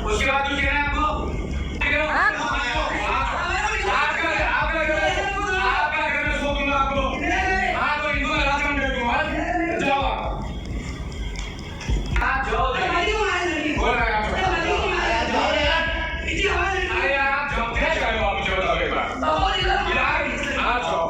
उसके बाद कुछ कहना है आपको? आपका घर में सो दूंगा आपको। हाँ तो इनको राजन कर दूंगा। जाओ आप जाओ। बोल रहा है आप अरे यार आप जाओ क्या कर रहे हो आप जाओ एक बार यार आप जाओ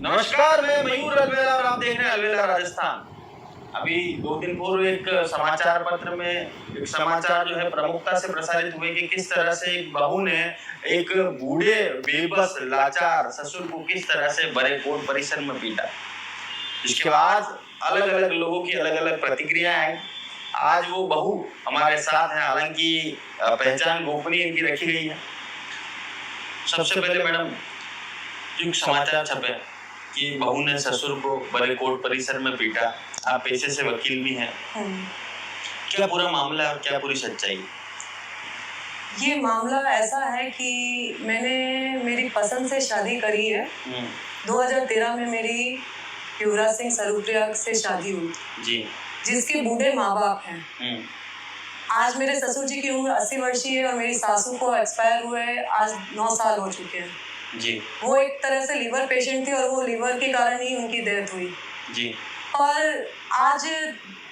नमस्कार, मैं मयूर अलवेला और आप देख रहे हैं अलवेला राजस्थान। अभी 2 दिन पूर्व एक समाचार पत्र में एक समाचार जो है प्रमुखता से प्रसारित हुए कि किस तरह से एक बहू ने एक बूढ़े बेबस लाचार ससुर को किस तरह से बड़े कोर्ट परिसर में पीटा। इसके बाद अलग अलग लोगों की अलग अलग प्रतिक्रियाएं आई। आज वो बहू हमारे साथ है, हालांकि पहचान गोपनीय इनकी रखी गई है। सबसे पहले मैडम, जो समाचार छपे कि बहू ने ससुर को बड़े कोर्ट परिसर में पीटा, आप पेशे से वकील भी हैं, क्या पूरा मामला और क्या पूरी सच्चाई? ये मामला ऐसा है कि मैंने मेरी पसंद से शादी करी है। 2013 में मेरी युवराज सिंह सरूप्रिया से शादी हुई जी, जिसके बूढ़े माँ बाप हैं। आज मेरे ससुर जी की उम्र 80 वर्षीय है और मेरी सासू को एक्सपायर हुए आज 9 साल हो चुके हैं जी। वो एक तरह से लीवर पेशेंट थी और वो लीवर के कारण ही उनकी डेथ हुई जी। और आज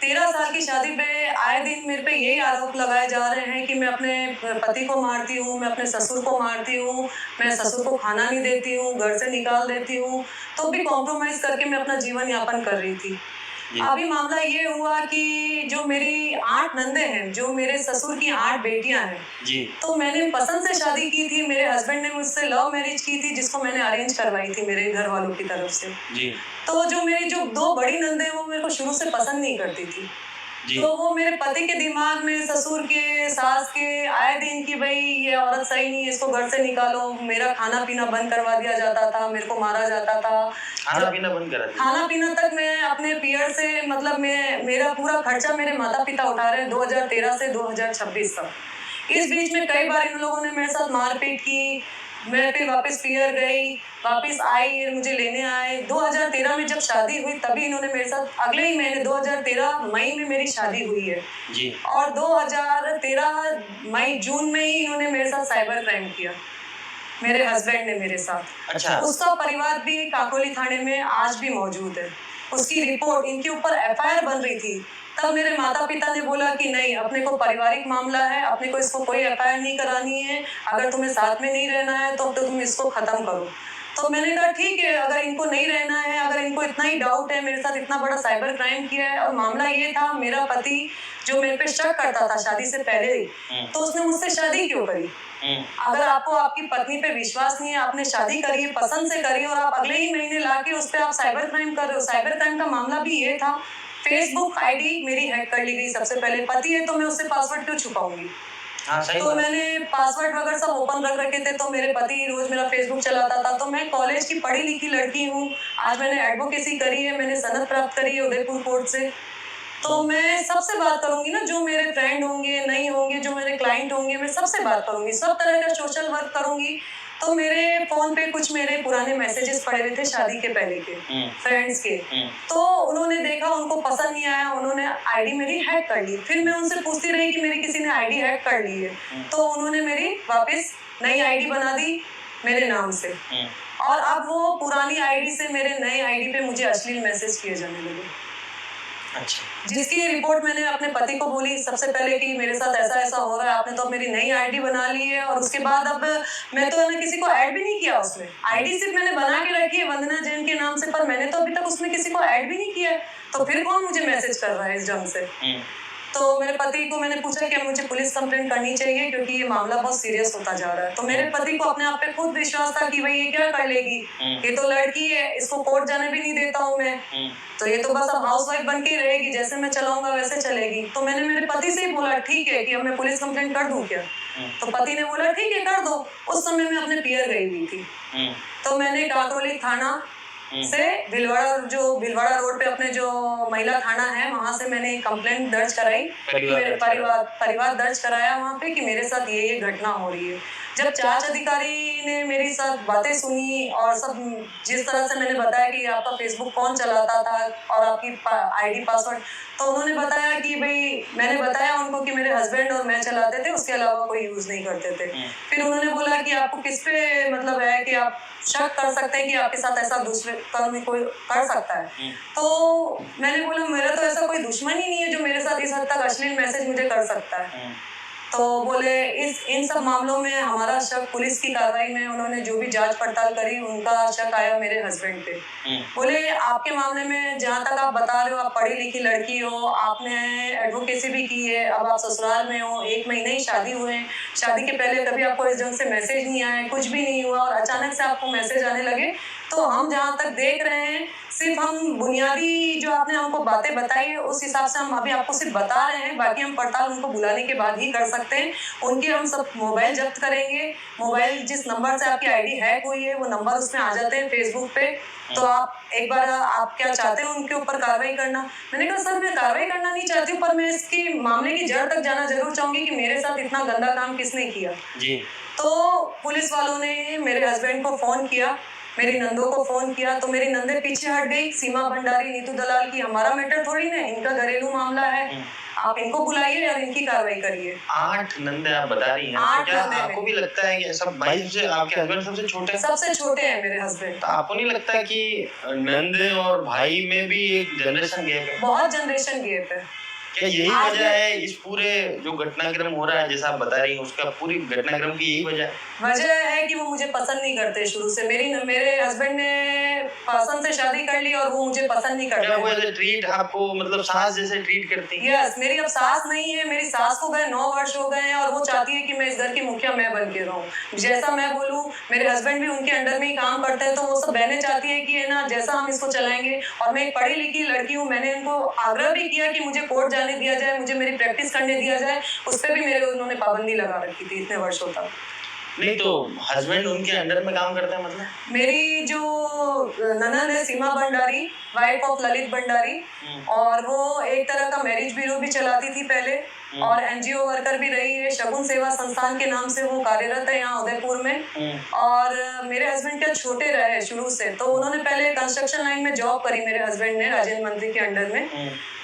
13 साल की शादी पे आए दिन मेरे पे यही आरोप लगाए जा रहे हैं कि मैं अपने पति को मारती हूँ, मैं अपने ससुर को मारती हूँ, मैं ससुर को खाना नहीं देती हूँ, घर से निकाल देती हूँ, तो भी कॉम्प्रोमाइज़ करके मैं अपना जीवन यापन कर रही थी। अभी मामला ये हुआ कि जो मेरी 8 नंदे हैं, जो मेरे ससुर की 8 बेटियां हैं जी, तो मैंने पसंद से शादी की थी। मेरे हस्बैंड ने मुझसे लव मैरिज की थी जिसको मैंने अरेंज करवाई थी मेरे घर वालों की तरफ से जी। तो जो मेरी जो 2 बड़ी नंदे हैं वो मेरे को शुरू से पसंद नहीं करती थी जी। तो वो मेरे पति के दिमाग में, ससुर के, सास के आए दिन कि भाई ये औरत सही नहीं है, इसको घर से निकालो। मेरा खाना पीना बंद करवा दिया जाता था, मेरे को मारा जाता था। खाना पीना बंद करा दिया? खाना पीना तक मैं अपने पीयर से, मतलब मेरा पूरा खर्चा मेरे माता पिता उठा रहे हैं 2013 से 2026 तक। इस बीच में कई बार इन लोगों ने मेरे साथ मारपीट की। मैं फिर वापस पीयर गई, वापस आई, मुझे लेने आए। 2013 में जब शादी हुई तभी इन्होंने मेरे साथ, अगले ही महीने 2013 मई में मेरी शादी हुई है जी। और 2013 मई जून में ही इन्होंने मेरे साथ साइबर क्राइम किया, मेरे हस्बैंड ने मेरे साथ। अच्छा। उसका परिवार भी काकोली थाने में आज भी मौजूद है। उसकी रिपोर्ट, इनके ऊपर एफआईआर बन रही थी, तब मेरे माता पिता ने बोला कि नहीं, अपने को पारिवारिक मामला है, अपने को इसको कोई एफआईआर नहीं करानी है, अगर तुम्हें साथ में नहीं रहना है तो तुम इसको खत्म करो। तो मैंने कहा ठीक है, अगर इनको नहीं रहना है, अगर इनको इतना ही डाउट है, मेरे साथ इतना बड़ा साइबर क्राइम किया है। और मामला ये था, मेरा पति जो मेरे पे शक करता था शादी से पहले ही, तो उसने मुझसे शादी क्यों करी? अगर आपको आपकी पत्नी पे विश्वास नहीं है, आपने शादी करी है, पसंद से करी और आप अगले ही महीने लाके उस पर आप साइबर क्राइम कर रहे हो। साइबर क्राइम का मामला भी ये था, फेसबुक आईडी मेरी हैक कर ली गई। सबसे पहले पति है तो मैं उससे पासवर्ड क्यों छुपाऊंगी? हाँ, सही तो मैंने पासवर्ड वगैरह सब ओपन रख रखे थे। तो मेरे पति रोज मेरा फेसबुक चलाता था। तो मैं कॉलेज की पढ़ी लिखी लड़की हूँ, आज मैंने एडवोकेसी करी है, मैंने सनद प्राप्त करी है उदयपुर कोर्ट से। तो मैं सबसे बात करूंगी ना, जो मेरे फ्रेंड होंगे, नहीं होंगे, जो मेरे क्लाइंट होंगे, मैं सबसे बात करूंगी, सब तरह का सोशल वर्क करूंगी। तो मेरे फोन पे कुछ मेरे पुराने मैसेजेस पड़े हुए थे शादी के पहले के फ्रेंड्स के। तो उन्होंने देखा, उनको पसंद नहीं आया, उन्होंने आईडी मेरी हैक कर ली। फिर मैं उनसे पूछती रही कि मेरी किसी ने आईडी हैक कर ली है, तो उन्होंने मेरी वापस नई आईडी बना दी मेरे नाम से। और अब वो पुरानी आईडी से मेरे नए आईडी पे मुझे अश्लील मैसेज किए जाने लगे। अच्छा। जिसकी रिपोर्ट मैंने अपने पति को बोली सबसे पहले कि मेरे साथ ऐसा ऐसा हो रहा है, आपने तो मेरी नई आईडी बना ली है। और उसके बाद अब मैं तो किसी को ऐड भी नहीं किया उसमें। आईडी सिर्फ मैंने बना के रखी है वंदना जैन के नाम से, पर मैंने तो अभी तक उसमें किसी को ऐड भी नहीं किया है। तो फिर कौन मुझे मैसेज कर रहा है इस ढंग से? तो मेरे पति को मैंने पूछा कि मुझे पुलिस कंप्लेंट करनी चाहिए क्योंकि ये मामला बहुत सीरियस होता जा रहा है। तो मेरे पति को अपने आप पे खुद विश्वास था कि भाई ये क्या कर लेगी, ये तो लड़की है, इसको कोर्ट जाने भी नहीं देता हूँ मैं, तो ये तो बस अब हाउसवाइफ बन के रहेगी, जैसे मैं चलाऊंगा वैसे चलेगी। तो मैंने मेरे पति से ही बोला ठीक है कि अब मैं पुलिस कंप्लेंट कर दूं क्या? तो पति ने बोला ठीक है कर दो। उस समय मैं अपने पियर गई हुई थी, तो मैंने काकोली थाना से भिलवाड़ा रोड पे अपने जो महिला थाना है वहां से मैंने कंप्लेंट दर्ज कराई, परिवार दर्ज कराया वहां पे कि मेरे साथ ये घटना हो रही है। जब जांच अधिकारी ने मेरी साथ बातें सुनी और सब जिस तरह से मैंने बताया कि आपका फेसबुक कौन चलाता था और आपकी आईडी पासवर्ड, तो उन्होंने बताया कि भाई मैंने बताया उनको कि मेरे हस्बैंड और मैं चलाते थे, उसके अलावा कोई यूज नहीं करते थे। फिर उन्होंने बोला कि आपको किस पे मतलब है कि आप शक कर सकते हैं कि आपके साथ ऐसा दूसरे कर्म कोई कर सकता है। तो मैंने बोला मेरा तो ऐसा कोई दुश्मन ही नहीं है जो मेरे साथ इस हद तक अश्लील मैसेज मुझे कर सकता है। तो बोले इन सब मामलों में हमारा शक पुलिस की कार्रवाई में उन्होंने जो भी जांच पड़ताल करी उनका शक आया मेरे हस्बैंड पे। बोले आपके मामले में जहाँ तक आप बता रहे हो, आप पढ़ी लिखी लड़की हो, आपने एडवोकेसी भी की है, अब आप ससुराल में हो, 1 महीने ही शादी हुए हैं, शादी के पहले कभी आपको इस ढंग से मैसेज नहीं आया, कुछ भी नहीं हुआ और अचानक से आपको मैसेज आने लगे। तो हम जहाँ तक देख रहे हैं सिर्फ हम बुनियादी जो आपने हमको बातें बताई है उस हिसाब से हम अभी आपको सिर्फ बता रहे हैं, बाकी हम पड़ताल उनको बुलाने के बाद ही कर सकते हैं। उनके हम सब मोबाइल जब्त करेंगे, मोबाइल जिस नंबर से आपकी आईडी हैक हुई है वो नंबर उसमें आ जाते हैं फेसबुक पे। तो आप एक बार आप क्या चाहते हो उनके ऊपर कार्रवाई करना? मैंने कहा सर मैं कार्रवाई करना नहीं चाहती हूँ, पर मैं इसकी मामले की जड़ तक जाना जरूर चाहूंगी कि मेरे साथ इतना गंदा काम किसने किया जी। तो पुलिस वालों ने मेरे हस्बैंड को फोन किया, मेरी नंदों को फोन किया, तो मेरी नंदे पीछे हट गई, सीमा भंडारी, नीतू दलाल की हमारा मैटर थोड़ी ना, इनका घरेलू मामला है, आप इनको बुलाइए और इनकी कार्रवाई करिए। 8 नंदे आप बता रही हैं, तो क्या आपको भी लगता है कि सब भाई सबसे आपके हस्बैंड सबसे छोटे हैं? सबसे छोटे हैं मेरे हस्बैंड। तो आपको नहीं लगता है कि नंदे और भाई में भी एक जनरेशन गैप है? बहुत जनरेशन गैप है। क्या यही वजह है इस पूरे जो घटनाक्रम हो रहा है जैसा आप बता रही हैं, उसका पूरी घटनाक्रम की यही वजह है कि वो मुझे पसंद नहीं करते शुरू से। मेरे हस्बैंड ने पसंद से शादी कर ली और वो मुझे पसंद नहीं करते। क्या वो ऐसे ट्रीट आपको मतलब सास जैसे ट्रीट करती है? यस, मेरी अब सास नहीं है, मेरी सास को गए 9 वर्ष हो गए हैं और वो चाहती है कि मैं इस घर की मुखिया मैं बन के रहूं, जैसा मैं बोलूं। मेरे हस्बैंड भी उनके अंडर में ही काम करते हैं, तो वो सब बहनें चाहती है कि है ना जैसा हम इसको चलाएंगे। और मैं एक पढ़ी लिखी लड़की हूँ, मैंने इनको आग्रह भी किया कि मुझे कोर्ट जाने दिया जाए, मुझे मेरी प्रैक्टिस करने दिया जाए, उस पर भी मेरे उन्होंने पाबंदी लगा रखी थी इतने वर्षों तक। नहीं तो हस्बैंड उनके अंडर में काम करते हैं मतलब? मेरी जो ननद है सीमा भंडारी, वाइफ ऑफ ललित भंडारी, और वो एक तरह का मैरिज ब्यूरो भी चलाती थी पहले और एनजीओ वर्कर भी रही है, शगुन सेवा संस्थान के नाम से वो कार्यरत है यहाँ उदयपुर में। और मेरे हस्बैंड क्या छोटे रहे शुरू से, तो उन्होंने पहले कंस्ट्रक्शन लाइन में जॉब करी मेरे हस्बैंड ने राजेंद्र मंत्री के अंडर में,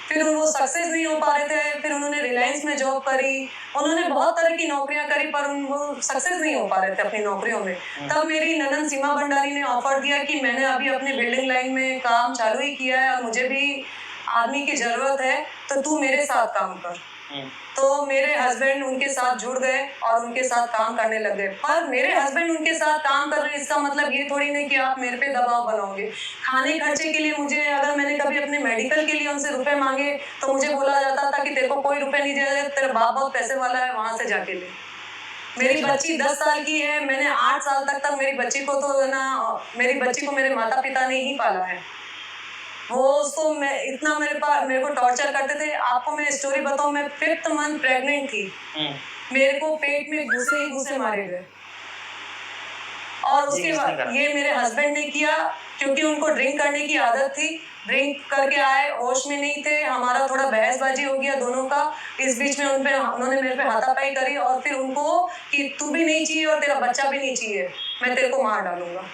फिर वो सक्सेस नहीं हो पा रहे थे, फिर उन्होंने रिलायंस में जॉब करी, उन्होंने बहुत तरह की नौकरियां करी पर वो सक्सेस नहीं हो पा रहे थे अपनी नौकरियों में। तब मेरी ननद सीमा भंडारी ने ऑफर दिया कि मैंने अभी अपनी बिल्डिंग लाइन में काम चालू ही किया है और मुझे भी आदमी की जरूरत है, तो तू मेरे साथ काम कर। तो मेरे हस्बैंड उनके साथ जुड़ गए और उनके साथ काम करने लगे। पर मेरे हस्बैंड उनके साथ काम कर रहे हैं इसका मतलब ये थोड़ी नहीं कि आप मेरे पे दबाव बनाओगे। खाने खर्चे के लिए मुझे, अगर मैंने कभी अपने मेडिकल के लिए उनसे रुपए मांगे तो मुझे बोला जाता था कि तेरे को कोई रुपए नहीं दिया, तेरा बाप बहुत पैसे वाला है, वहां से जाके ले। मेरी बच्ची 10 साल की है, मैंने 8 साल तक मेरी बच्ची को तो ना, मेरी बच्ची को मेरे माता पिता ने ही पाला है। वो उसको मैं इतना मेरे को टॉर्चर करते थे। आपको मैं स्टोरी बताऊं, मैं 5th मंथ प्रेग्नेंट थी, मेरे को पेट में घुसे ही घुसे मारे गए। और उसके बाद ये मेरे हस्बैंड ने किया क्योंकि उनको ड्रिंक करने की आदत थी, ड्रिंक करके आए, होश में नहीं थे, हमारा थोड़ा बहसबाजी हो गया दोनों का। इस बीच में उन्होंने मेरे पे हाथापाई करी और फिर उनको कि तू भी नहीं चाहिए और तेरा बच्चा भी नहीं चाहिए, मैं तेरे को मार डालूंगा।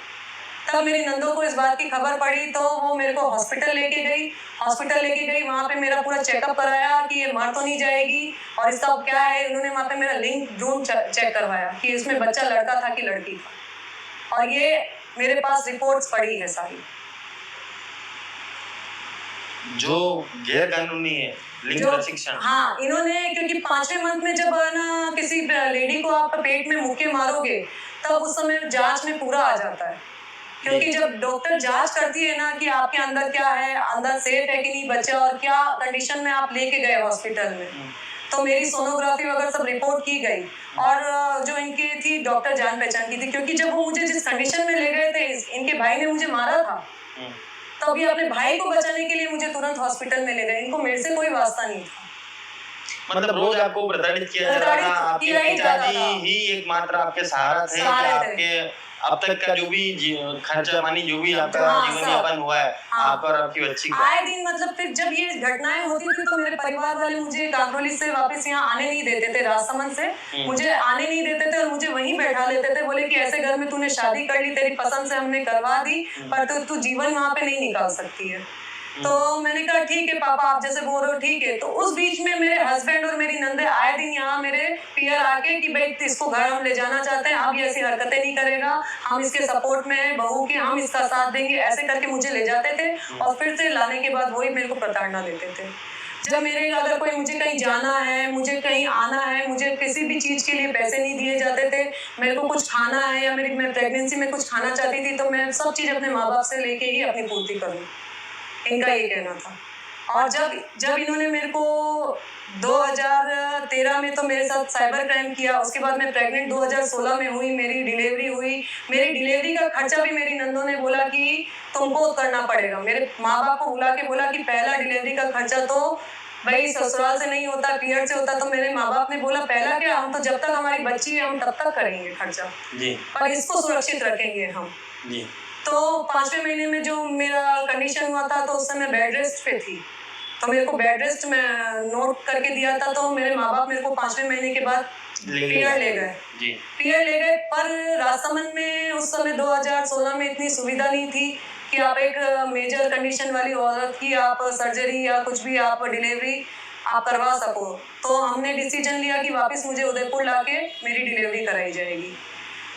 तब मेरी नंदों को इस बात की खबर पड़ी तो वो मेरे को हॉस्पिटल लेके गई। वहाँ पे मेरा पूरा चेकअप कराया कि ये मर तो नहीं जाएगी और इसका क्या है। उन्होंने वहाँ पे मेरा लिंक ड्रोन चेक करवाया कि इसमें बच्चा लड़का था कि लड़की था, और ये मेरे पास रिपोर्ट्स पड़ी है सारी। जो गैर कानूनी है लिंग प्रशिक्षण, हाँ, इन्होंने क्योंकि 5वें मंथ में जब ना किसी लेडी को आप पेट में मुक्के मारोगे तब उस समय जांच में पूरा आ जाता है क्योंकि जब डॉक्टर जांच करती है ना कि आपके अंदर क्या है, अंदर सेफ है कि नहीं बच्चा और क्या कंडीशन में आप लेके गए हॉस्पिटल में, तो मेरी सोनोग्राफी वगैरह सब रिपोर्ट की गई और जो इनकी थी डॉक्टर जान पहचान की थी, क्योंकि जब वो मुझे जिस कंडीशन में ले गए थे इनके भाई ने मुझे मारा था, तो अभी अपने भाई को बचाने के लिए मुझे तुरंत हॉस्पिटल में ले गए। इनको मेरे से कोई वास्ता नहीं था। मतलब रोज आपको प्रताड़ित किया जा रहा था, आपके पिताजी ही एकमात्र आपके सहारा थे कि आपके अब तक का जो भी खर्चा पानी जो भी आपका जीवन यापन हुआ है आप और आपकी बच्ची का। आए दिन मतलब फिर जब ये घटनाएं होती थी तो मेरे परिवार वाले मुझे काकोली से वापस यहाँ आने नहीं देते थे, राजसमंद से मुझे आने नहीं देते थे और मुझे वहीं बैठा लेते थे। बोले कि ऐसे घर में तूने शादी कर ली, तेरी पसंद से हमने करवा दी, पर तू जीवन वहाँ पे नहीं निकाल सकती है। तो मैंने कहा ठीक है पापा, आप जैसे बोल रहे हो ठीक है। तो उस बीच में मेरे हस्बैंड और मेरी नंदे आए दिन यहाँ मेरे पियर आके कि भाई इसको घर हम ले जाना चाहते हैं, अब ये ऐसी हरकतें नहीं करेगा, हम इसके सपोर्ट में हैं, बहू के हम इसका साथ देंगे, ऐसे करके मुझे ले जाते थे और फिर से लाने के बाद वही मेरे को प्रताड़ना देते थे। जब मेरे अगर कोई मुझे कहीं जाना है, मुझे कहीं आना है, मुझे किसी भी चीज़ के लिए पैसे नहीं दिए जाते थे, मेरे को कुछ खाना है या मैं प्रेगनेंसी में कुछ खाना चाहती थी तो मैं सब चीज़ अपने माँ बाप से लेके ही अपनी पूर्ति करूँ, इनका ये कहना था। और जब इन्होंने मेरे को 2013 में तो मेरे साथ साइबर क्राइम किया, उसके बाद मैं प्रेग्नेंट 2016 में हुई, मेरी डिलीवरी हुई। मेरी डिलीवरी का खर्चा भी मेरी नंदों ने बोला कि तुमको करना पड़ेगा। मेरे माँ बाप को बुला के बोला कि पहला डिलीवरी का खर्चा तो भाई ससुराल से नहीं होता, पीरियड से होता। तो मेरे माँ बाप ने बोला पहला क्या, हम तो जब तक हमारी बच्ची है हम तब तक करेंगे खर्चा जी, पर इसको सुरक्षित रखेंगे हम जी। तो 5वें महीने में जो मेरा कंडीशन हुआ था तो उस समय बेड रेस्ट पे थी, तो मेरे को बेड रेस्ट में नोट करके दिया था। तो मेरे माँ बाप मेरे को 5वें महीने के बाद पीरियड ले गए जी, पीरियड ले गए। पर राजसमंद में उस समय 2016 में इतनी सुविधा नहीं थी कि आप एक मेजर कंडीशन वाली औरत की आप सर्जरी या कुछ भी आप डिलीवरी आप करवा सको। तो हमने डिसीजन लिया कि वापस मुझे उदयपुर लाके मेरी डिलीवरी कराई जाएगी।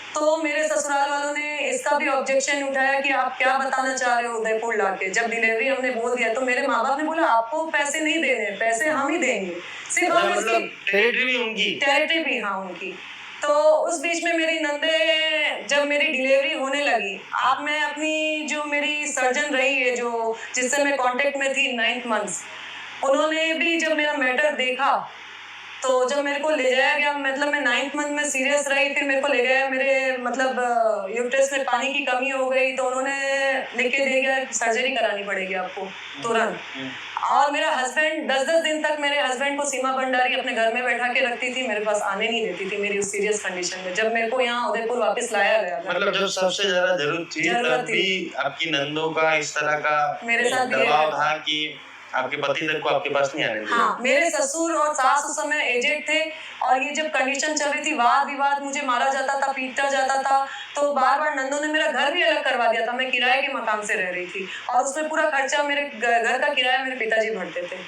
तो मेरे ससुराल वालों ने इसका भी ऑब्जेक्शन उठाया कि आप क्या बताना चाह रहे हो उदयपुर लाके। जब डिलीवरी हमने बोल दिया तो मेरे माँ बाप ने बोला आपको पैसे नहीं देने, पैसे हम ही देंगे, सिर्फ हम इसकी टेरिटरी भी हाँ उनकी। तो उस बीच में मेरी नंदे जब मेरी डिलीवरी होने लगी, आप मैं अपनी जो मेरी सर्जन रही है जो जिससे मैं कांटेक्ट में थी 9th मंथ, उन्होंने भी जब मेरा मैटर देखा तो जब मेरे को ले जाया गया, मतलब मैं 9th मंथ में सीरियस रही, फिर मेरे को ले गया, मेरे मतलब यूट्रस में पानी की कमी हो गई तो उन्होंने लिख के दे गया सर्जरी करानी पड़ेगी आपको तुरंत। और मेरा हस्बैंड 10-10 दिन तक मेरे हस्बैंड को सीमा भंडारी अपने घर में बैठा के रखती थी, मेरे पास आने नहीं देती थी मेरी उस सीरियस कंडीशन में। जब मेरे को यहाँ उदयपुर वापस लाया गया था, मतलब जब सबसे ज्यादा जरूरत थी तब भी आपकी नंदों का इस तरह का मेरे साथ दबाव था कि आपके पति तक को आपके पास नहीं आने दिया। हाँ, मेरे ससुर और सास उस समय एजेड थे और ये जब कंडीशन चल रही थी वाद विवाद, मुझे मारा जाता था, पीटा जाता था, तो बार बार नंदों ने मेरा घर भी अलग करवा दिया था। मैं किराए के मकान से रह रही थी और उसमें पूरा खर्चा मेरे घर का किराया मेरे पिताजी भरते थे।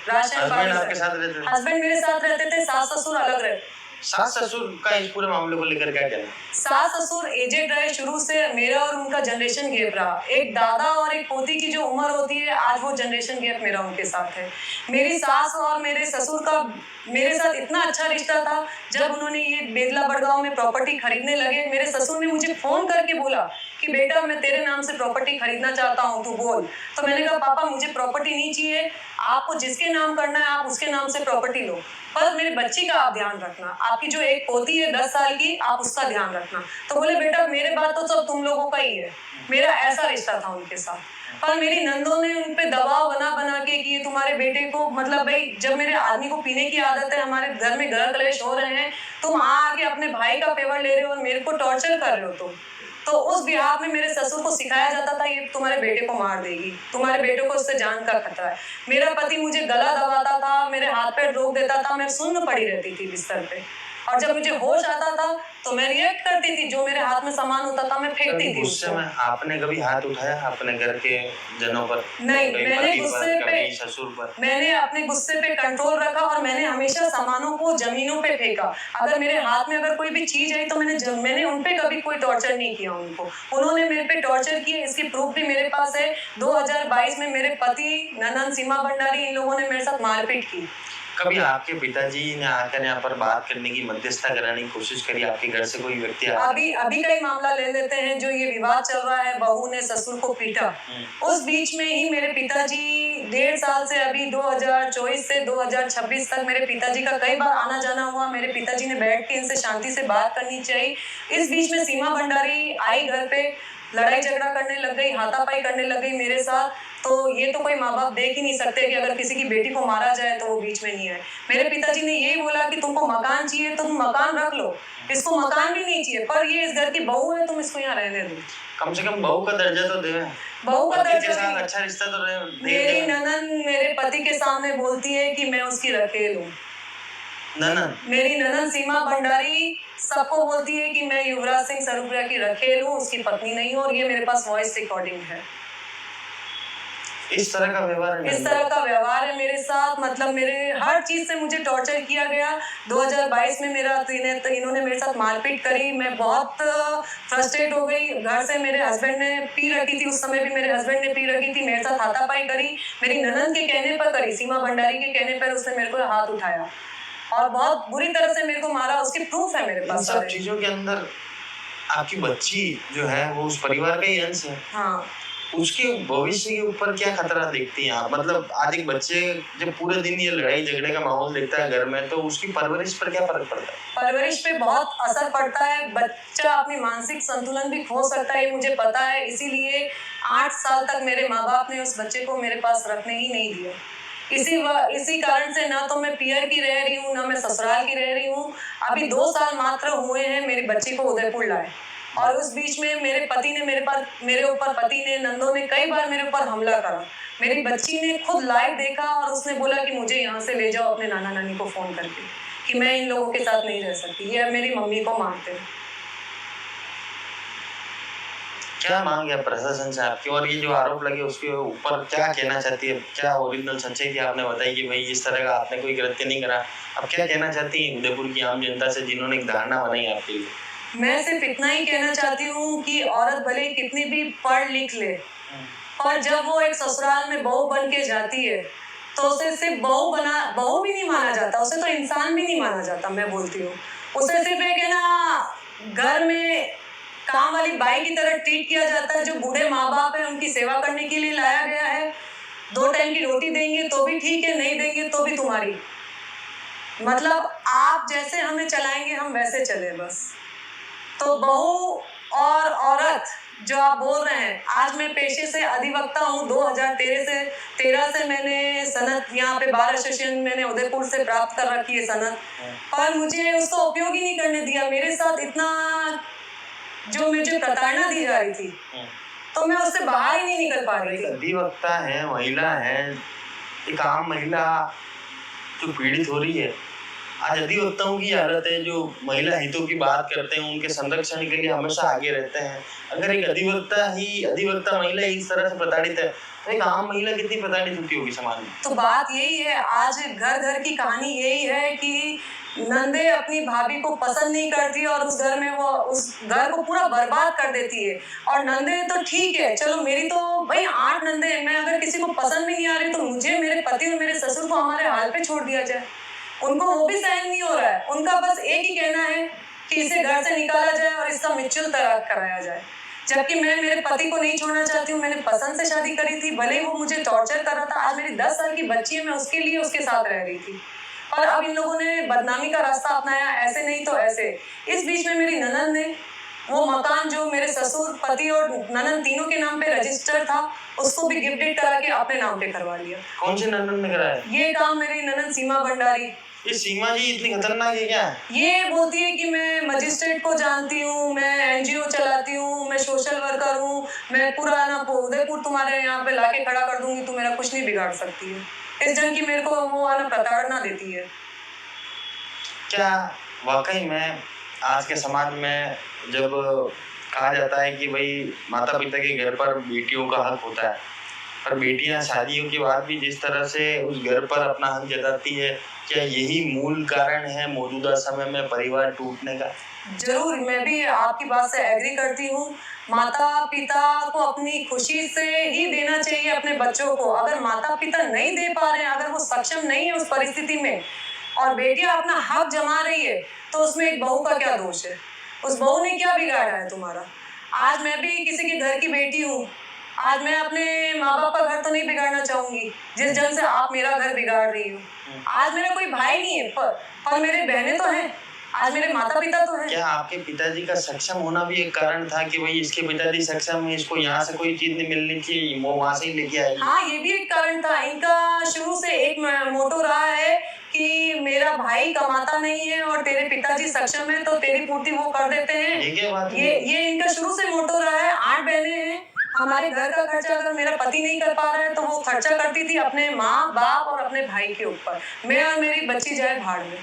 हस्बैंड मेरे साथ रहते थे, सास ससुर अलग रहते। सास ससुर का इस पूरे मामले को लेकर क्या कहना? सास ससुर एजेड रहे शुरू से, मेरा और उनका जनरेशन गैप रहा। एक दादा और एक पोती की जो उम्र होती है आज वो जनरेशन गैप मेरा उनके साथ है। मेरी सास और मेरे ससुर का मेरे साथ इतना अच्छा रिश्ता था, जब उन्होंने ये बेदला बड़गांव में प्रॉपर्टी खरीदने लगे, मेरे ससुर ने मुझे फोन करके बोला कि बेटा मैं तेरे नाम से प्रॉपर्टी खरीदना चाहता हूँ, तू बोल। तो मैंने कहा पापा मुझे प्रॉपर्टी नहीं चाहिए, आपको जिसके नाम करना है आप उसके नाम से प्रॉपर्टी लो, पर मेरी बच्ची का आप ध्यान रखना, आपकी जो एक पोती है 10 साल की आप उसका ध्यान रखना। तो बोले बेटा मेरे बात तो सब तुम लोगों का ही है। मेरा ऐसा रिश्ता था उनके साथ। पर मेरी नंदों ने उन पे दबाव बना के कि ये तुम्हारे बेटे को, मतलब भाई जब मेरे आदमी को पीने की आदत है, हमारे घर में गृह कलेश हो रहे हैं, तुम आके अपने भाई का फेवर ले रहे हो और मेरे को टॉर्चर कर रहे हो तुम। तो उस बिहार में मेरे ससुर को सिखाया जाता था ये तुम्हारे बेटे को मार देगी, तुम्हारे बेटे को उससे जान का खतरा है। मेरा पति मुझे गला दबाता था, मेरे हाथ पैर रोक देता था, मैं सुन्न पड़ी रहती थी बिस्तर पे। और जब मुझे होश आता था तो मैं रिएक्ट करती थी, जो मेरे हाथ में सामान होता था मैं फेंकती थी। उस समय आपने कभी हाथ उठाया अपने घर के जनों पर? नहीं, मैंने गुस्से पे ससुर पर मैंने अपने गुस्से पे कंट्रोल रखा और मैंने हमेशा सामानों को जमीनों पे फेंका। अगर मेरे हाथ में अगर कोई भी चीज आई तो मैंने उन पे कभी कोई टॉर्चर नहीं किया उनको। उन्होंने मेरे पे टॉर्चर किए, इसकी प्रूफ भी मेरे पास है। 2022 में मेरे पति ननन सीमा भंडारी इन लोगों ने मेरे साथ मारपीट की। कभी आपके पिताजी ने आकर यहाँ पर बात करने की, मध्यस्थता कराने की कोशिश करी? आपके घर से कोई व्यक्ति आया? अभी का ही मामला ले लेते हैं, जो ये विवाद चल रहा है, बहू ने ससुर को पीटा, उस बीच में ही मेरे पिताजी 1.5 साल से, अभी 2024 से 2026 तक मेरे पिताजी का कई बार आना जाना हुआ। मेरे पिताजी ने बैठ के इनसे शांति से बात करनी चाहिए। इस बीच में सीमा भंडारी आई घर पे, लड़ाई झगड़ा करने लग गई, हाथापाई करने लग गई मेरे साथ। तो ये तो कोई माँ बाप देख ही नहीं सकते कि अगर किसी की बेटी को मारा जाए तो वो बीच में नहीं आए। मेरे पिताजी ने यही बोला कि तुमको मकान चाहिए तुम मकान रख लो, इसको मकान भी नहीं चाहिए, पर ये इस घर की बहू है, तुम इसको यहाँ रहने दो। कम से कम बहू का दर्जा तो दे। बहू का दर्जा के साथ अच्छा रिश्ता तो मेरी ननन मेरे पति के सामने बोलती है कि मैं उसकी रखेल हूँ। ननन? मेरी ननन सीमा भंडारी सबको बोलती है कि मैं युवराज सिंह सरूपिया की रखेल हूँ, उसकी पत्नी नहीं हूँ। और ये मेरे पास वॉइस रिकॉर्डिंग है। इस तरह का व्यवहार है? इस तरह का व्यवहार है मेरे साथ। मतलब मेरे हर चीज से मुझे टॉर्चर किया गया। 2022 में इन्होंने मेरे साथ मारपीट करी। मैं बहुत फ्रस्ट्रेट हो गई। घर से मेरे हस्बैंड ने पी रखी थी, उस समय भी मेरे हस्बैंड ने पी रखी थी, मेरे साथ हाथापाई करी। मेरी ननन के कहने पर करी, सीमा भंडारी के कहने पर उसने मेरे को हाथ उठाया और बहुत बुरी तरह से मेरे को मारा। उसकी प्रूफ है मेरे पास। सब चीजों के अंदर आपकी बच्ची जो है वो उस परिवार का ही अंश है। हाँ। उसके भविष्य के ऊपर क्या खतरा देखती हैं आप? मतलब आज एक बच्चे जब पूरे दिन ये लड़ाई झगड़े का माहौल देखता है घर में, तो उसकी परवरिश पर क्या फर्क पड़ता है? परवरिश पे बहुत असर पड़ता है। बच्चा अपनी मानसिक संतुलन भी खो सकता है, मुझे पता है। इसीलिए 8 साल तक मेरे माँ बाप ने उस बच्चे को मेरे पास रखने ही नहीं दिया। इसी कारण से ना तो मैं पियर की रह रही हूँ, ना मैं ससुराल की रह रही हूँ। अभी 2 साल मात्र हुए हैं मेरी बच्ची को उदयपुर लाए, और उस बीच में मेरे पति ने पति ने नंदों ने कई बार मेरे ऊपर हमला करा। मेरी बच्ची ने खुद लाइव देखा और उसने बोला कि मुझे यहाँ से ले जाओ अपने नाना नानी को फोन करके, कि मैं इन लोगों के साथ नहीं रह सकती, ये मेरी मम्मी को मारते हैं। क्या मांग है प्रशासन से आपकी? और ये जो आरोप लगे उसके ऊपर क्या कहना चाहती है? क्या ओरिजिनल सच्चाई थी? आपने बताई कि भाई इस तरह का आपने कोई कृत्य नहीं करा। अब क्या कहना चाहती हैं उदयपुर की आम जनता से जिन्होंने एक धारणा बनाई आपके लिए? मैं सिर्फ इतना ही कहना चाहती हूँ कि औरत भले कितनी भी पढ़ लिख ले, और जब वो एक ससुराल में बहू बन के जाती है तो उसे सिर्फ बहू भी नहीं माना जाता, उसे तो इंसान भी नहीं माना जाता। मैं बोलती हूँ उसे सिर्फ एक है ना घर में काम वाली बाई की तरह ट्रीट किया जाता है। जो बूढ़े माँ बाप है उनकी सेवा करने के लिए लाया गया है। 2 टाइम की रोटी देंगे तो भी ठीक है, नहीं देंगे तो भी तुम्हारी, मतलब आप जैसे हमें चलाएंगे हम वैसे चले बस। तो बहू और औरत जो आप बोल रहे हैं, आज मैं पेशे से अधिवक्ता हूँ। 2013 से मैंने सनद यहाँ पे बार एसोसिएशन मैंने उदयपुर से प्राप्त कर रखी है सनद, पर मुझे उसका उपयोग ही नहीं करने दिया। मेरे साथ इतना जो मुझे प्रताड़ना दी जा रही थी, तो मैं उससे बाहर ही नहीं निकल पा रही थी। अधिवक्ता है, महिला है, एक आम महिला जो पीड़ित हो रही है। आज अधिवक्ताओं की हालत है जो महिला हितों की बात करते हैं, उनके संरक्षण के लिए हमेशा आगे रहते हैं। अगर एक अधिवक्ता महिला इस तरह से प्रताड़ित है, तो एक आम महिला कितनी प्रताड़ित होती होगी समाज में? तो बात यही है, आज घर घर की कहानी यही है कि नंदे अपनी भाभी को पसंद नहीं करती और उस घर में वो उस घर को पूरा बर्बाद कर देती है। और नंदे तो ठीक है, चलो मेरी तो भाई 8 नंदे हैं, मैं अगर किसी को पसंद भी नहीं आ रही तो मुझे मेरे पति और मेरे ससुर को हमारे हाल पे छोड़ दिया जाए। उनको वो भी सहन नहीं हो रहा है। उनका बस एक ही कहना है कि इसे घर से निकाला जाए और इसका म्यूचुअल तलाक कराया जाए। जबकि मैं मेरे पति को नहीं छोड़ना चाहती हूँ। मैंने पसंद से शादी करी थी, भले वो मुझे टॉर्चर कर रहा था। आज मेरी 10 साल की बच्ची है, मैं उसके लिए उसके साथ रह रही थी, और अब इन लोगों ने बदनामी का रास्ता अपनाया, ऐसे नहीं तो ऐसे। इस बीच में मेरी ननद ने वो मकान जो मेरे ससुर, पति और ननद तीनों के नाम पे रजिस्टर था, उसको भी गिफ्टेड करा के अपने नाम पे करवा लिया। कौन सी ननद ने कराया ये काम? मेरी ननद सीमा भंडारी। ये सीमा जी इतनी खतरनाक है क्या? ये बोलती है कि मैं मजिस्ट्रेट को जानती हूँ, मैं एनजीओ चलाती हूँ, मैं सोशल वर्कर हूँ, मैं पूरा ना उदयपुर तुम्हारे यहाँ पे लाके खड़ा कर दूंगी, तू मेरा कुछ नहीं बिगाड़ सकती है। इस ढंग की मेरे को वो आना प्रताड़ना देती है। क्या वाकई में आज के समाज में जब कहा जाता है कि भाई माता पिता के घर पर बेटियों का हक होता है, पर बेटियां शादियों के बाद भी जिस तरह से उस घर पर अपना हक जताती है, क्या यही मूल कारण है मौजूदा समय में परिवार टूटने का? जरूर, मैं भी आपकी बात से एग्री करती हूँ। माता पिता को अपनी खुशी से ही देना चाहिए अपने बच्चों को। अगर माता पिता नहीं दे पा रहे हैं, अगर वो सक्षम नहीं है उस परिस्थिति में, और बेटियां अपना हक जमा रही है, तो उसमें एक बहू का क्या दोष है? उस बहू ने क्या बिगाड़ा है तुम्हारा? आज मैं भी किसी के घर की बेटी हूँ। आज मैं अपने माँ बाप का घर तो नहीं बिगाड़ना चाहूंगी जिस ढंग से आप मेरा घर बिगाड़ रही हो। आज मेरा कोई भाई नहीं है, पर मेरे बहनें तो हैं। आज मेरे माता पिता तो हैं। क्या आपके पिताजी का सक्षम होना भी एक कारण था कि भाई इसके पिताजी सक्षम है, इसको यहाँ से कोई चीज नहीं मिलनी चाहिए, वो वहां से ही लेके आएगी? हाँ, ये भी एक कारण था। इनका शुरू से एक मोटो रहा है कि मेरा भाई कमाता नहीं है और तेरे पिताजी सक्षम है तो तेरी पूर्ति वो कर देते हैं। ये क्या बात है? ये इनका शुरू से मोटो रहा है। 8 बहनें हैं। हमारे घर का खर्चा अगर मेरा पति नहीं कर पा रहा है तो वो खर्चा करती थी अपने माँ बाप और अपने भाई के ऊपर। मैं और मेरी बच्ची जाए भाड़ में।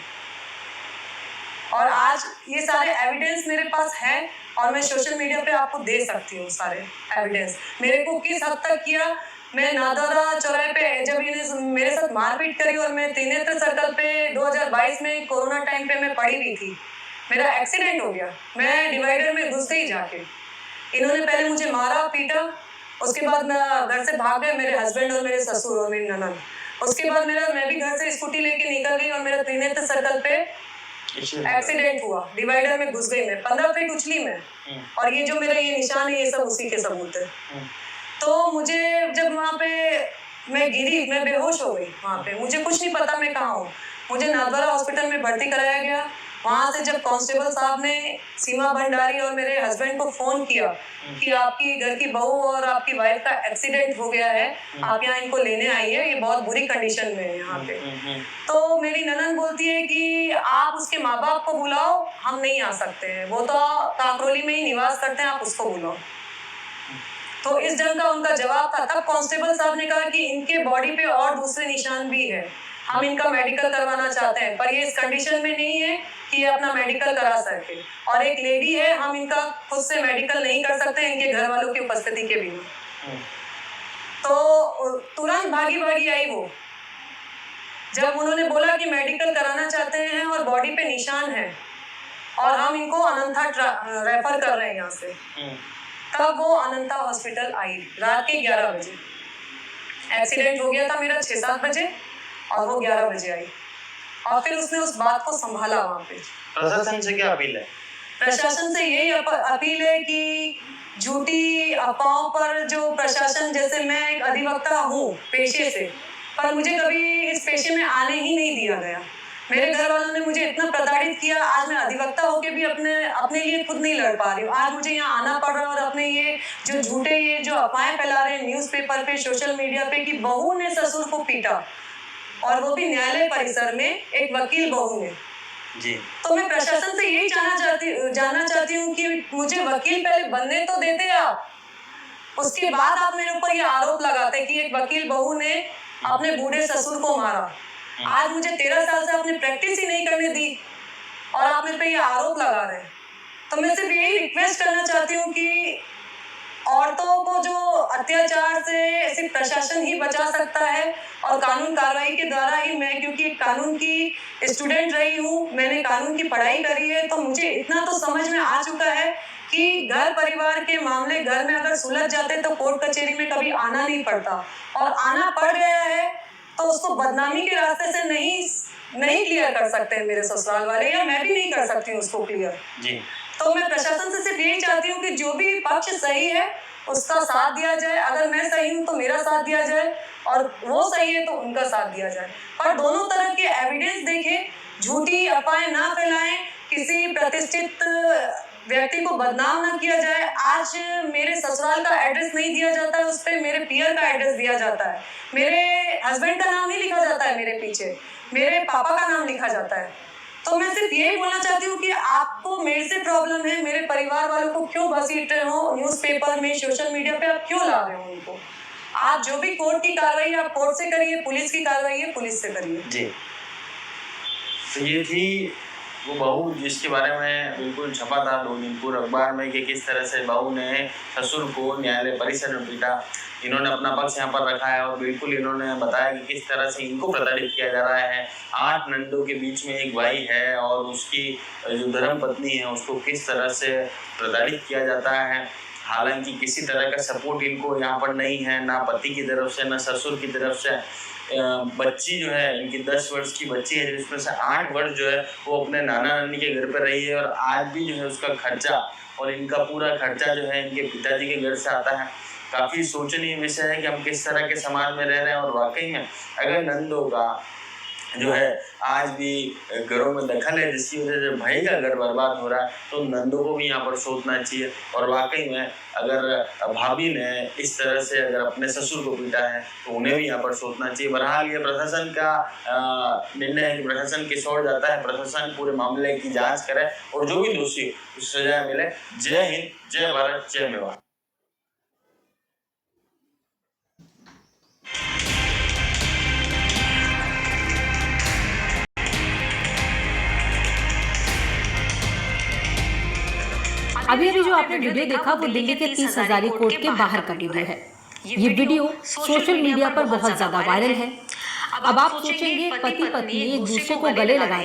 और आज ये सारे एविडेंस मेरे पास है और मैं सोशल मीडिया पे आपको दे सकती हूँ सारे एविडेंस। मेरे को किस हद तक किया, मैं नादौरा चौराहे पे जब इन्हें मेरे साथ मारपीट करी और मैं त्रिनेत्र सर्कल पे 2022 में कोरोना टाइम पे मैं पड़ी हुई थी। मेरा एक्सीडेंट हो गया, मैं डिवाइडर में घुस गई जाके। इन्होंने पहले मुझे मारा पीटा, उसके बाद मैं घर से भाग गए मेरे हस्बैंड और मेरे ससुर और मेरी ननद। उसके बाद मैं भी घर से स्कूटी लेके निकल गई और मेरा त्रिनेत्र सर्कल पे एक्सीडेंट हुआ। डिवाइडर में घुस गई मैं 15 फीट उछली में, और ये जो मेरा ये निशान है ये सब उसी के सबूत है। तो मुझे जब वहाँ पे मैं गिरी, मैं बेहोश हो गई। वहाँ पे मुझे कुछ नहीं पता मैं कहाँ हूँ। मुझे नादौरा हॉस्पिटल में भर्ती कराया गया। वहाँ से जब कांस्टेबल साहब ने सीमा भंडारी और मेरे हस्बैंड को फोन किया कि आपकी घर की बहू और आपकी वाइफ का एक्सीडेंट हो गया है, आप यहाँ इनको लेने आइए, ये बहुत बुरी कंडीशन में है यहाँ पे। तो मेरी ननद बोलती है कि आप उसके माँ बाप को बुलाओ, हम नहीं आ सकते हैं, वो तो काकरोली में ही निवास करते हैं, आप उसको बुलाओ। तो इस ढंग का उनका जवाब था। तब कांस्टेबल साहब ने कहा कि इनके बॉडी पे और दूसरे निशान भी है, हम इनका मेडिकल करवाना चाहते हैं, पर ये इस कंडीशन में नहीं है कि ये अपना मेडिकल करा सके। और एक लेडी है, हम इनका खुद से मेडिकल नहीं कर सकते इनके घर वालों की उपस्थिति के बिना। तो तुरंत भागी आई वो। जब उन्होंने बोला कि मेडिकल कराना चाहते हैं और बॉडी पे निशान है और हम इनको अनंता रेफर कर रहे हैं यहाँ से, तब वो अनंता हॉस्पिटल आई रात के 11 बजे। एक्सीडेंट हो गया था मेरा 6-7 बजे और वो 11 बजे आई। और फिर उसने उस बात को संभाला। वहाँ पे प्रशासन से क्या अपील है? प्रशासन से यही अपील है कि झूठी अफवाहों पर जो प्रशासन, जैसे मैं एक अधिवक्ता हूँ पेशे से, पर मुझे कभी इस पेशे में आने ही नहीं दिया गया। मेरे घर वालों ने मुझे इतना प्रताड़ित किया। आज मैं अधिवक्ता होके भी अपने लिए खुद नहीं लड़ पा रही हूँ। आज मुझे यहाँ आना पड़ रहा है और अपने ये जो झूठे ये जो अफवाहें फैला रहे हैं न्यूज़पेपर पे, सोशल मीडिया पे कि बहू ने ससुर को पीटा, और वो भी न्यायालय परिसर में, एक वकील बहू ने जी। तो मैं प्रशासन से यही जानना चाहती हूँ कि मुझे वकील पहले बनने तो देते आप, उसके बाद आप मेरे ऊपर ये आरोप लगाते कि एक वकील बहू ने अपने बूढ़े ससुर को मारा। आज मुझे 13 साल से आपने प्रैक्टिस ही नहीं करने दी और आप मेरे पे ये आरोप लगा रहे हैं। तो मैं सिर्फ यही रिक्वेस्ट करना चाहती हूँ कि औरतों को जो अत्याचार से सिर्फ प्रशासन ही बचा सकता है और कानून कार्रवाई के द्वारा ही। मैं क्योंकि कानून की स्टूडेंट रही हूँ, मैंने कानून की पढ़ाई करी है, तो मुझे इतना तो समझ में आ चुका है कि घर परिवार के मामले घर में अगर सुलझ जाते तो कोर्ट कचहरी में कभी आना नहीं पड़ता, और आना पड़ गया है तो उसको बदनामी के रास्ते से नहीं क्लियर कर सकते मेरे ससुराल वाले, या मैं भी नहीं कर सकती हूँ उसको क्लियर जी। तो मैं प्रशासन से सिर्फ यही चाहती हूँ कि जो भी पक्ष सही है उसका साथ दिया जाए। अगर मैं सही हूँ तो मेरा साथ दिया जाए, और वो सही है तो उनका साथ दिया जाए। पर दोनों तरह के एविडेंस देखें, झूठी अफवाहें ना फैलाएं, किसी प्रतिष्ठित व्यक्ति को बदनाम ना किया जाए। आज मेरे ससुराल का एड्रेस नहीं दिया जाता है, उस पर मेरे पियर का एड्रेस दिया जाता है। मेरे हस्बैंड का नाम नहीं लिखा जाता है मेरे पीछे, मेरे पापा का नाम लिखा जाता है। तो मैं सिर्फ यही बोलना चाहती हूँ कि आपको मेरे से प्रॉब्लम है, मेरे परिवार वालों को क्यों घसीट रहे हो न्यूज़पेपर में, सोशल मीडिया पे आप क्यों ला रहे हो उनको? आप जो भी कोर्ट की कार्रवाई आप कोर्ट से करिए, पुलिस की कार्रवाई है पुलिस से करिए जी। तो ये थी वो बहू जिसके बारे में बिल्कुल छपा था 2 दिन पूर्व अखबार में कि किस तरह से बहू ने ससुर को न्यायालय परिसर में पीटा। इन्होंने अपना पक्ष यहाँ पर रखा है और बिल्कुल इन्होंने बताया कि किस तरह से इनको प्रताड़ित किया जा रहा है। 8 नंदों के बीच में एक भाई है और उसकी जो धर्म पत्नी है उसको किस तरह से प्रताड़ित किया जाता है। हालांकि किसी तरह का सपोर्ट इनको यहाँ पर नहीं है, ना पति की तरफ से ना ससुर की तरफ से। बच्ची जो है इनकी 10 वर्ष की बच्ची है जिसमें से 8 वर्ष जो है वो अपने नाना नानी के घर पर रही है और आज भी जो है उसका खर्चा और इनका पूरा खर्चा जो है इनके पिताजी के घर से आता है। काफ़ी सोचनीय विषय है कि हम किस तरह के समाज में रह रहे हैं और वाकई में अगर नंदों का जो है आज भी घरों में दखल है जिसकी वजह से भाई का घर बर्बाद हो रहा है तो नंदों को भी यहाँ पर सोचना चाहिए। और वाकई में अगर भाभी ने इस तरह से अगर अपने ससुर को पीटा है तो उन्हें भी यहाँ पर सोचना चाहिए। बहरहाल ये प्रशासन का निर्णय है कि प्रशासन किस ओर जाता है, प्रशासन पूरे मामले की जांच करे और जो भी दोषी उसे सजा मिले। जय हिंद, जय भारत, जय मेवाड़। अभी जो आपने वीडियो देखा वो दिल्ली के 30 हजारी कोर्ट के बाहर का वीडियो है। ये वीडियो सोशल मीडिया पर बहुत ज्यादा वायरल है। अब आप सोचेंगे पति पत्नी एक दूसरे को गले लगा रहे हैं।